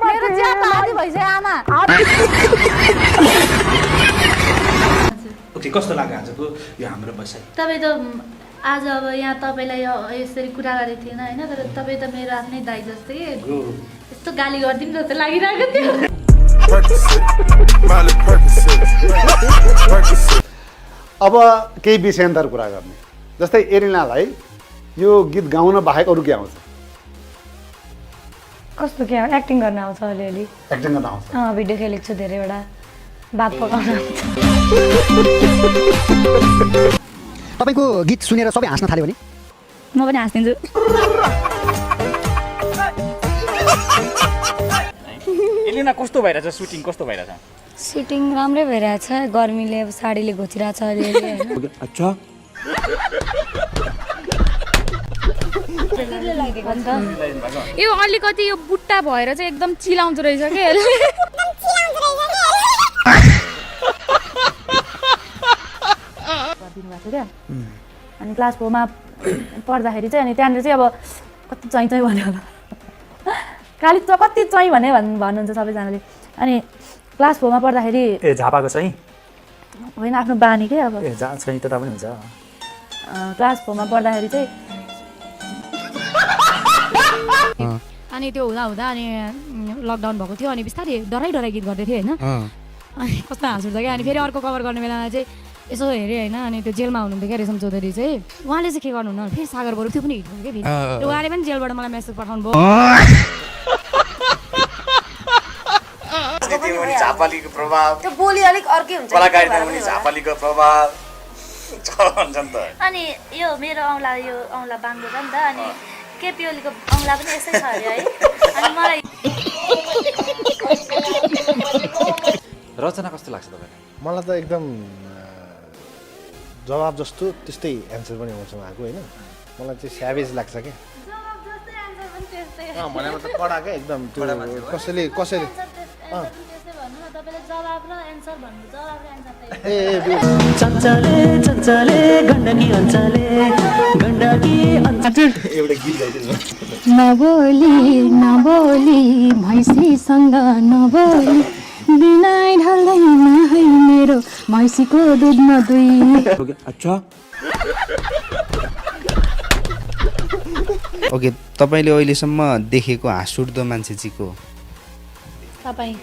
मेरो ज्यान आदि भइसक्यो आमा। ओके, कस्तो लाग्यो आजको यो हाम्रो बसाइ? तपाईँ त आज अब यहाँ तपाईँलाई यसरी कुरा गरेको थिएन होइन, तर तपाईँ त मेरो आफ्नै दाइ जस्तै यस्तो गाली गरिदिनु जस्तो लागिरहेको थियो। अब केही विषयान्तर कुरा गर्ने, जस्तै एरिनालाई यो गीत गाउन बाहेक अरू के आउँछ? कस्तो के एक्टिङ गर्न आउँछ अलिअलि। एक्टिङ गर्न आउँछ? भिडियो खेलेको छु धेरैवटा, भात पकाउन आउँछ। तपाईँको गीत सुनेर सबै हाँस्न थाल्यो भने म पनि हाँसिदिन्छु। एलिना कस्तो भइरहेछ? सुटिङ कस्तो भइरहेछ? सुटिङ राम्रै भइरहेछ, गर्मीले अब साडीले घोचिरहेछ अलिअलि होइन। अच्छा यो अलिकति यो बुट्टा भएर चाहिँ एकदम चिलाउँदो रहेछ कि अनि क्लास 4 मा पढ्दाखेरि चाहिँ अनि त्यहाँनिर चाहिँ अब कति चाहिँ भन्यो होला, काली कति चाहिँ भने भन्नुहुन्छ सबैजनाले। अनि क्लास 4 मा पढ्दाखेरि ए झापाको चाहिँ होइन आफ्नो बानी के अब जहाँ चाहिँ त्यता पनि हुन्छ। क्लास 4 मा पढ्दाखेरि चाहिँ अनि त्यो हुँदा हुँदा अनि लकडाउन भएको थियो अनि बिस्तारै डराइ गीत गर्दै थियो होइन। अनि कस्तो हाँस उठ्छ क्या। अनि फेरि अर्को कभर गर्ने बेलामा चाहिँ यसो हेरेँ होइन, अनि त्यो जेलमा हुनुहुन्थ्यो क्या रेशम चौधरी चाहिँ, उहाँले चाहिँ के गर्नुहुन्न फेरि सागर बरु त्यो पनि हिट भयो क्या फेरि। उहाँले पनि जेलबाट मलाई मेसेज पठाउनु भयो। झापालीको प्रभाव, त्यो बोली अलिक अर्कै हुन्छ, कलाकारिता पनि झापालीको प्रभाव हुन्छ नि त। अनि यो मेरो औँला बाङ्गो छ नि त, अनि केपी ओलीको औँला पनि यसै छ अरे है। अनि मलाई रचना कस्तो लाग्छ तपाईँलाई? मलाई त एकदम जवाब जस्तो त्यस्तै एन्सर पनि आउँछ उहाँको होइन। मलाई चाहिँ स्याभेज लाग्छ क्या। भने मतलब कडा क्या एकदम, त्यो कसैले नबोली भैँसीसँग नबोली बिनाइ ढल्दैन है मेरो भैँसीको दुध नदुई। अच्छा ओके, तपाईँले अहिलेसम्म देखेको हाँसउठ्दो मान्छे चाहिँ को? तपाईँ